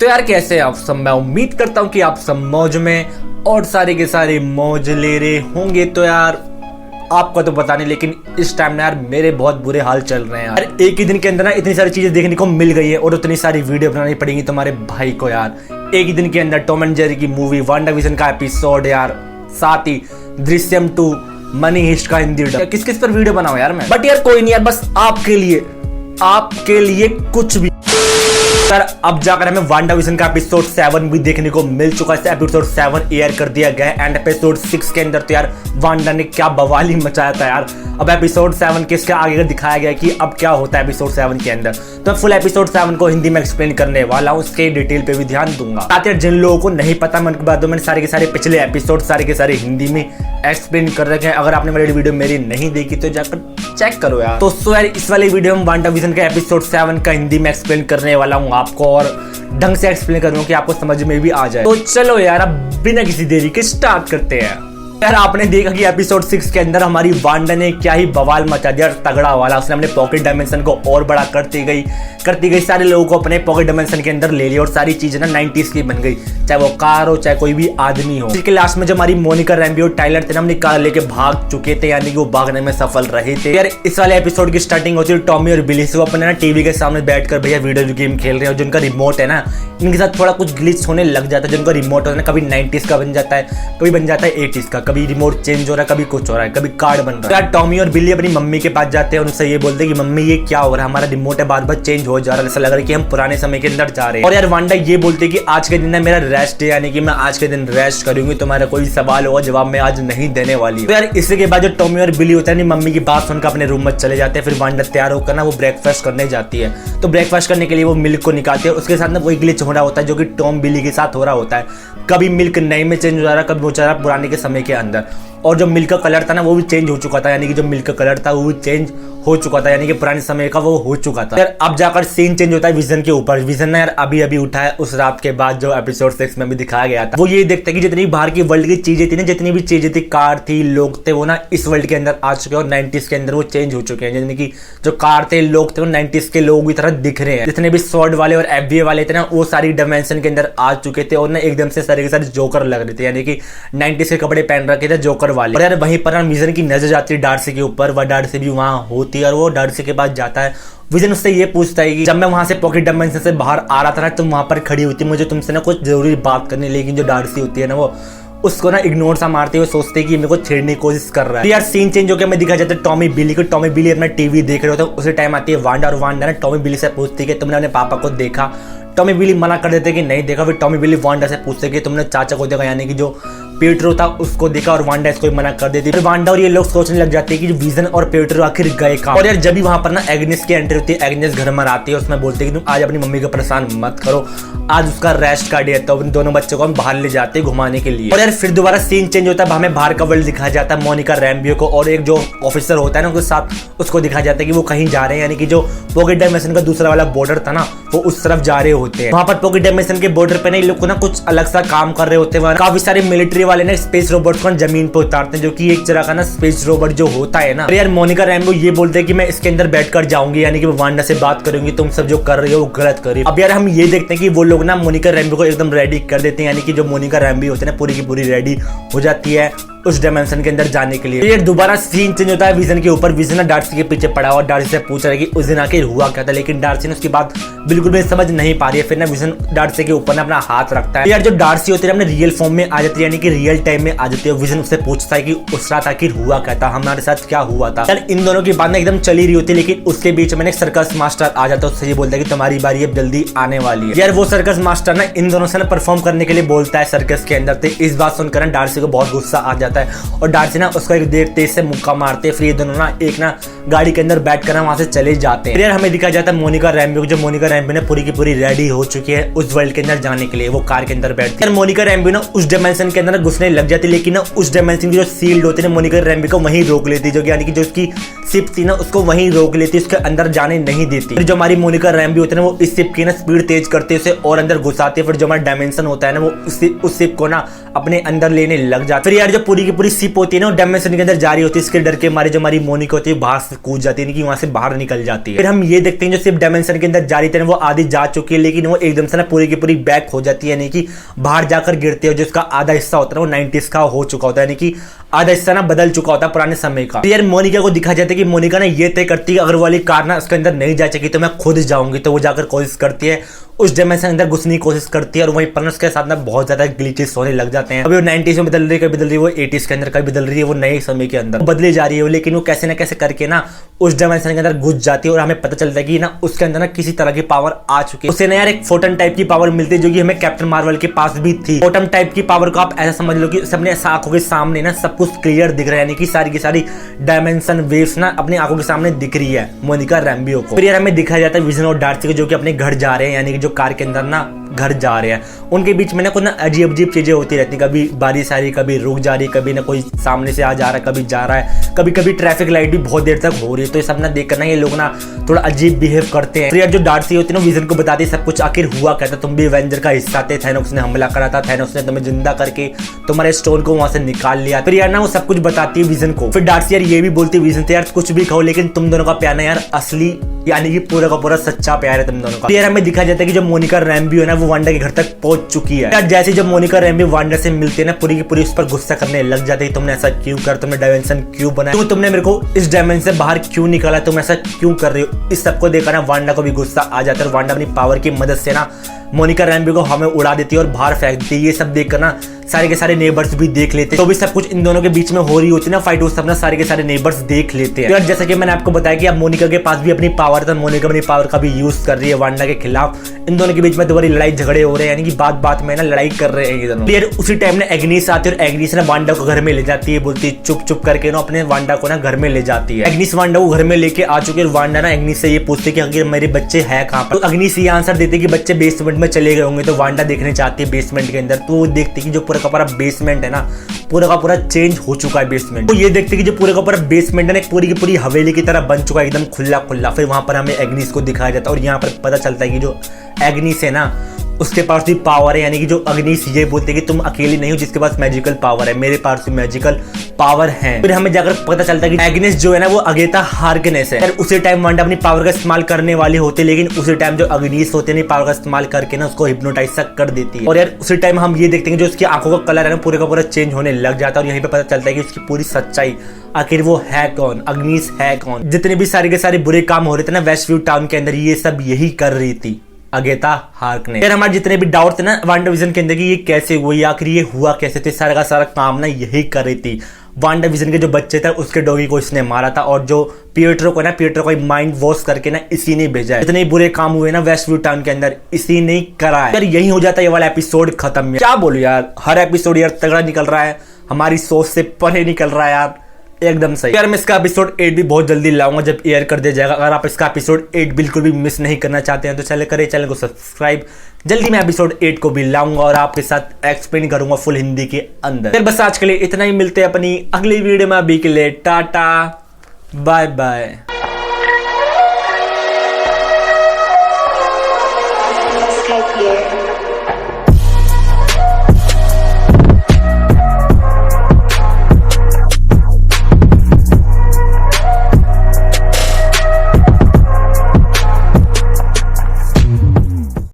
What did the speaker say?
तो यार कैसे आप सब, मैं उम्मीद करता हूँ कि आप सब मौज में और सारे के सारे मौज ले रहे होंगे। तो यार आपका तो पता नहीं, लेकिन इस टाइम ना यार मेरे बहुत बुरे हाल चल रहे हैं यार। एक ही दिन के अंदर ना इतनी सारी चीजें देखने को मिल गई है और उतनी सारी वीडियो बनानी पड़ेगी तुम्हारे भाई को यार। एक ही दिन के अंदर टॉम एंड जेरी की मूवी, वांडाविजन का एपिसोड यार, साथ ही दृश्यम 2, मनी हिस्ट का हिंदी डब, किस किस पर वीडियो बनाऊं यार मैं। बट यार कोई नहीं यार, बस आपके लिए कुछ भी यार। अब जाकर हमें वांडाविजन का एपिसोड 7 भी देखने को मिल चुका है। एपिसोड 7 एयर कर दिया गया है एंड एपिसोड 6 के अंदर तो यार वांडा ने क्या बवाली मचाया था यार। अब एपिसोड 7 के इसके आगे का दिखाया गया कि अब क्या होता है एपिसोड 7 के अंदर। तो फुल एपिसोड 7 को हिंदी में एक्सप्लेन करने वाला हूँ, उसके डिटेल पे भी ध्यान दूंगा। साथ ही जिन लोगों को नहीं पता, मैंने सारे के सारे पिछले एपिसोड सारे के सारे हिंदी में एक्सप्लेन कर रखे हैं। अगर आपने मेरी वीडियो मेरी नहीं देखी तो जाकर चेक करो यार। तो यार इस वाले वीडियो में वांडाविजन का एपिसोड 7 का हिंदी में एक्सप्लेन करने वाला हूँ आपको, और ढंग से एक्सप्लेन करूंगा कि आपको समझ में भी आ जाए। तो चलो यार अब बिना किसी देरी के स्टार्ट करते हैं। यार आपने देखा कि एपिसोड 6 के अंदर हमारी वांडा ने क्या ही बवाल मचा दिया, तगड़ा वाला। उसने अपने पॉकेट डायमेंशन को और बड़ा करती गई, सारे लोगों को अपने पॉकेट डायमेंशन के अंदर ले लिया और सारी चीजें ना 90s की बन गई, चाहे वो कार हो चाहे कोई भी आदमी हो। इसके लास्ट में जो हमारी मोनिका रैम्बी और टाइलर थे ना, अपनी कार लेके भाग चुके थे, यानी कि वो भागने में सफल रहे थे। यार इस वाले एपिसोड की स्टार्टिंग होती है टॉमी और बिली से। वो अपने ना टीवी के सामने बैठकर भैया वीडियो गेम खेल रहे हैं, और जिनका रिमोट है ना इनके साथ थोड़ा कुछ ग्लिच होने लग जाता है। जिनका रिमोट है ना कभी 90s का बन जाता है, कभी बन जाता है 80s का, कभी रिमोट चेंज हो रहा है, कभी कुछ हो रहा है, कभी कार्ड बन रहा है। टॉमी और बिल्ली अपनी मम्मी के पास जाते हैं और उनसे ये बोलते हैं कि मम्मी ये क्या हो रहा है, हमारा रिमोट है बार बार चेंज हो जा रहा है, ऐसा लग रहा है कि हम पुराने समय के अंदर जा रहे हैं। और यार वांडा ये बोलते हैं कि आज के दिन ना मेरा रेस्ट है, यानी कि मैं आज के दिन रेस्ट करूंगी, तुम्हारा कोई सवाल होगा जवाब मैं आज नहीं देने वाली। तो यार इसके बाद जो टॉमी और बिल्ली होता है मम्मी की बात सुनकर अपने रूम में चले जाते हैं। फिर वांडा तैयार होकर ना वो ब्रेकफास्ट करने जाती है। तो ब्रेकफास्ट करने के लिए वो मिल्क को निकालते हैं। उसके साथ ना वही ग्लिच हो रहा होता है जो कि टॉम बिल्ली के साथ हो रहा होता है। कभी मिल्क नए में चेंज हो जा रहा, कभी वो जा रहा पुराने के समय के अंदर। और जो मिल्क का कलर था ना वो भी चेंज हो चुका था, यानी कि जो मिल्क का कलर था वो भी चेंज हो चुका था, यानी कि पुराने समय का वो हो चुका था। यार अब जाकर सीन चेंज होता है विजन के ऊपर। विजन ना यार अभी उठा है उस रात के बाद जो एपिसोड 6 में भी दिखाया गया था। वो ये देखता है कि जितनी बाहर की वर्ल्ड की चीजें थी ना, जितनी भी चीजें थी, कार थी, लोग थे, वो ना इस वर्ल्ड के अंदर आ चुके हैं और 90s के अंदर वो चेंज हो चुके हैं। यानी कि जो कार थे, लोग थे, वो 90s के लोग की तरह दिख रहे हैं। जितने भी स्वॉर्ड वाले और एफबीए वाले थे ना वो सारी डायमेंशन के अंदर आ चुके थे और ना एकदम से सारे के सारे जोकर लग रहे थे, यानी कि 90s के कपड़े पहन रखे थे जोकर वाले। और यार वहीं पर विजन की नजर जाती है डार्सी के ऊपर। वह डार्सी भी वहां होती है और वो डार्सी के पास जाता है। विजन उससे ये पूछता है कि जब मैं वहां से पॉकेट डायमेंशन से बाहर आ रहा था ना, तुम वहां पर खड़ी हुई थी, मुझे तुमसे ना कुछ जरूरी बात करनी। लेकिन जो डार्सी होती है ना वो उसको ना इग्नोर सा मारते हुए सोचते हैं कि मेरे को छेड़ने की कोशिश कर रहा है। यार सीन चेंज होकर हमें दिखा जाता है टॉमी बिली को। टॉमी बिली अपना टीवी देख रहे होते हैं। उसी टाइम आती है वांडा, और वांडा ना टॉमी बिली से पूछती है कि तुमने अपने पापा को देखा। टॉमी बिली मना कर देते कि नहीं देखा। फिर टॉमी बिली वांडा से पूछते कि तुमने चाचा को देखा, यानी कि जो पेट्रो था उसको देखा, और वांडा इसको मना कर देती। फिर वांडा और ये लोग सोचने लग जाते हैं कि विजन और पेट्रो आखिर गए कहां। और यार जब भी वहां पर ना एग्नेस की एंट्री होती है, एग्नेस घर में आती है, उसमें बोलते हैं कि तुम आज अपनी मम्मी को परेशान मत करो, आज उसका रेस्ट का डे है। तो उन दोनों बच्चों को हम बाहर ले जाते हैं घुमाने के लिए। और यार फिर दोबारा सीन चेंज होता है, हमें बाहर का वर्ल्ड दिखाया जाता है। मोनिका रैम्बियो को और एक जो ऑफिसर होता है ना उसके साथ उसको दिखाया जाता है कि वो कहीं जा रहे हैं, यानी कि जो पॉकेट डायमेंशन का दूसरा वाला बॉर्डर था ना वो उस तरफ जा रहे होते हैं। वहां पर पॉकेट डायमेंशन के बॉर्डर पे ना ये लोग को ना कुछ अलग सा काम कर रहे होते हैं। काफी सारे मिलिट्री वाले ना स्पेस रोबोट को जमीन पे उतारते हैं, जो कि एक तरह का ना स्पेस रोबोट जो होता है ना। यार मोनिका रैम्बो ये बोलते हैं कि मैं इसके अंदर बैठकर जाऊंगी, यानी कि मैं वांडा से बात करूंगी, तुम सब जो कर रही हो वो गलत कर रही हो। अब यार हम ये देखते हैं कि वो लोग ना मोनिका रैम्बो को एकदम रेडी कर देते हैं, यानी कि जो मोनिका रैम्बो होती है ना पूरी की पूरी रेडी हो जाती है उस डायमेंशन के अंदर जाने के लिए। फिर दोबारा सीन चेंज होता है विजन के ऊपर। विजन ना डार्सी के पीछे पड़ा और डार्सी से पूछ रहा है कि उस दिन आखिर हुआ क्या था, लेकिन डार्सी ने उसकी बात बिल्कुल भी समझ नहीं पा रही है। फिर ना विजन डार्सी के ऊपर ना अपना हाथ रखता है। यार जो डार्सी होती है अपने रियल फॉर्म में आ जाती है, यानी कि रियल टाइम में आ जाती है। विजन उससे पूछता है कि उस रात आखिर हुआ क्या था, हमारे साथ क्या हुआ था। यार इन दोनों की बात ना एकदम चली रही होती है, लेकिन उसके बीच में एक सर्कस मास्टर आ जाता है। उससे ये बोलता है कि तुम्हारी बारी अब जल्दी आने वाली है। यार वो सर्कस मास्टर ना इन दोनों से ना परफॉर्म करने के लिए बोलता है सर्कस के अंदर। तो इस बात सुनकर ना डार्सी को बहुत गुस्सा आ जाता है और डार्सी ना उसको एक देर तेज से मुक्का मारते हैं। फिर ये दोनों ना एक ना गाड़ी के अंदर बैठकर वहां से चले जाते हैं। फिर हमें दिखाया जाता है मोनिका रैम्बो, जो मोनिका रैम्बो ने पूरी की पूरी रेडी हो चुकी है उस वर्ल्ड के अंदर जाने के लिए। वो कार के अंदर बैठती है। मोनिका रैम्बो ना उस डायमेंशन के अंदर घुसने लग जाती है, लेकिन ना उस डायमेंशन की जो सील्ड होती है ना मोनिका रैम्बो को वहीं रोक लेती है, जो यानी कि जो उसकी शिप थी ना उसको वहीं रोक लेती है, उसके अंदर जाने नहीं देती। फिर जो हमारी मोनिका रैम्बो होती है ना वो इस शिप की ना स्पीड तेज करते उसे और अंदर घुसाते। फिर जो हमारा डायमेंशन होता है ना वो उस शिप को ना अपने अंदर लेने लग जाता है। फिर यार जो पूरी पूरी की पूरी शिप होती है ना, डायमेंशन के अंदर जारी होती है, इसके डर के मारे जो हमारी मोनिका होती है बाहर से कूद जाती है, कि वहां से बाहर निकल जाती है। फिर हम ये देखते हैं जो शिप डायमेंशन के अंदर जारी थी वो आधी जा चुकी है, लेकिन वो एकदम से ना पूरी की पूरी बैक हो जाती है, यानी कि बाहर जाकर गिरती है। जो उसका आधा हिस्सा होता है वो 90s का हो चुका होता है, यानी कि आधा हिस्सा ना बदल चुका होता है पुराने समय का। तो यार मोनिका को दिखा जाता है कि मोनिका ना ये तय करती है अगर वाली कार ना उसके अंदर नहीं जा सकी तो मैं खुद जाऊंगी। तो वो जाकर कोशिश करती है, उस डायमेंशन के अंदर घुसने की कोशिश करती है, और वहीं पर उसके साथ ना बहुत ज्यादा ग्लिचेस होने लग जाते हैं। अभी वो 90s में बदल रही है, कभी बदल रही है वो 80s के अंदर, कभी बदल रही है वो नए समय के अंदर बदली जा रही है, लेकिन वो कैसे ना कैसे करके ना उस डायमेंशन के अंदर घुस जाती है। और हमें पता चलता है कि ना उसके अंदर ना किसी तरह की पावर आ चुकी है। उसे ना यार एक फोटन टाइप की पावर मिलती है, जो कि हमें कैप्टन मार्वल के पास भी थी। फोटन टाइप की पावर को आप ऐसा समझ लो कि सबने आंखों के सामने ना सब कुछ क्लियर दिख रहा है, यानी कि सारी की सारी डायमेंशन वेव्स ना अपनी आंखों के सामने दिख रही है मोनिका रैम्बियो को। फिर यार हमें दिखाया जाता है विजन और डार्सी जो कि अपने घर जा रहे हैं, यानी कि जो कार के अंदर ना घर जा रहे हैं, उनके बीच में ना कुछ ना अजीब अजीब चीजें होती रहती, कभी बारिश आ रही, कभी रुक जा रही, कभी ना कोई सामने से आ जा रहा है, कभी जा रहा है, कभी कभी ट्रैफिक लाइट भी बहुत देर तक हो रही है। तो ये सब ना देख कर ना ये लोग ना थोड़ा अजीब बिहेव करते हैं। फिर यार जो डार्सी होती है ना विजन को बताती है सब कुछ आखिर हुआ कहता, तुम भी एवेंजर का हिस्सा थे, थैनोस ने हमला करा था, थैनोस ने तुम्हें जिंदा करके तुम्हारे स्टोन को वहां से निकाल लिया। फिर यार ना वो सब कुछ बताती है विजन को। फिर डार्सी यार ये भी बोलती है विजन से, यार कुछ भी कहो लेकिन तुम दोनों का प्यार ना यार असली यानी कि पूरा का पूरा सच्चा प्यार है तुम दोनों का। यार हमें दिखाया जाता है कि जो मोनिका रैम्बियो है ना वो वांडा के घर तक पहुंच चुकी है। यार जैसे जब मोनिका रैम्बियो वांडा से मिलती है ना पूरी की पूरी उस पर गुस्सा करने लग जाती है, तुमने ऐसा क्यों कर, तुमने डायमेंशन क्यों बनाया, तुमने मेरे को इस डायमेंशन से बाहर क्यों निकाला, तुम ऐसा क्यों कर रही हो। इस सबको देखकर ना वांडा को भी गुस्सा आ जाता है, और वांडा अपनी पावर की मदद से ना मोनिका रैम्बियो को हमें उड़ा देती है और बाहर फेंक देती है। ये सब देखकर ना सारे के सारे नेबर्स भी देख लेते हैं। तो भी सब कुछ इन दोनों के बीच में हो रही होती है ना फाइट, वो सब ना सारे के सारे नेबर्स देख लेते हैं। यार जैसा कि मैंने आपको बताया कि अब मोनिका के पास भी अपनी पावर था, मोनिका अपनी पावर का भी यूज कर रही है वांडा के खिलाफ। इन दोनों के बीच में दोबारा लड़ाई झगड़े हो रहे हैं, यानी कि बात बात में ना लड़ाई कर रहे हैं ये दोनों। यार उसी टाइम ना एग्निस आती है और एग्निस ना वांडा को घर में ले जाती है, बोलती है चुप चुप करके ना अपने वांडा को ना घर में ले जाती है। एग्निस वांडा को घर में लेके आ चुकी है और वांडा ना एग्निस से ये पूछती है कि अगर मेरे बच्चे हैं कहाँ पर। तो एग्निस ये आंसर देती है कि बच्चे बेसमेंट में चले गए होंगे। तो वांडा देखने चाहती है बेसमेंट के अंदर, तो वो देखती है कि जो पूरा का पूरा बेसमेंट है ना पूरा का पूरा चेंज हो चुका है बेसमेंट। तो ये देखते कि जो पूरा का पूरा बेसमेंट है ना पूरी की पूरी हवेली की तरह बन चुका है, एकदम खुला खुला। फिर वहां पर हमें एग्निस को दिखाया जाता है और यहाँ पर पता चलता है कि जो एग्निस है ना उसके पास भी पावर है, यानी कि जो अग्निस ये बोलते हैं कि तुम अकेली नहीं हो जिसके पास मैजिकल पावर है, मेरे पास भी मैजिकल पावर है। फिर हमें जाकर पता चलता है कि एग्निस जो है ना वो अगेता हार्कनेस है। फिर उसी टाइम वांडा अपनी पावर का इस्तेमाल करने वाले होते, लेकिन उसी टाइम जो अग्निस होते हैं पावर का इस्तेमाल करके ना उसको हिप्नोटाइज कर देती है। और यार उसी टाइम हम ये देखते हैं जो उसकी आंखों का कलर है ना पूरे का पूरा चेंज होने लग जाता है, और यहीं पे पता चलता है कि उसकी पूरी सच्चाई आखिर वो है कौन, अग्निस है कौन। जितने भी सारे के सारे बुरे काम हो रहे थे ना वेस्टव्यू टाउन के अंदर ये सब यही कर रही थी अगेता हार्कनेस। यार हमारे जितने भी डाउट थे ना वांडा विजन के अंदर कि ये कैसे हुआ, आखिर ये हुआ कैसे, तो सारा का सारा काम ना यही कर रही थी। वांडा विजन के जो बच्चे थे उसके डॉगी को इसने मारा था, और जो पिएट्रो को माइंड वॉश करके ना इसी ने भेजा है। इतने बुरे काम हुए ना वेस्टव्यू टाउन के अंदर इसी ने करा है। यार यही हो जाता है ये वाला एपिसोड खत्म। क्या बोलूं यार, हर एपिसोड यार तगड़ा निकल रहा है, हमारी सोच से परे निकल रहा है यार, एकदम सही। यार मैं इसका एपिसोड 8 भी बहुत जल्दी लाऊंगा जब एयर कर दिया जाएगा। अगर आप इसका एपिसोड 8 बिल्कुल भी मिस नहीं करना चाहते हैं तो चैनल को सब्सक्राइब। जल्दी मैं एपिसोड 8 को भी लाऊंगा और आपके साथ एक्सप्लेन करूंगा फुल हिंदी के अंदर। फिर बस आज के लिए इतना ही, मिलते हैं अपनी अगली वीडियो में। अभी के लिए टाटा बाय बाय।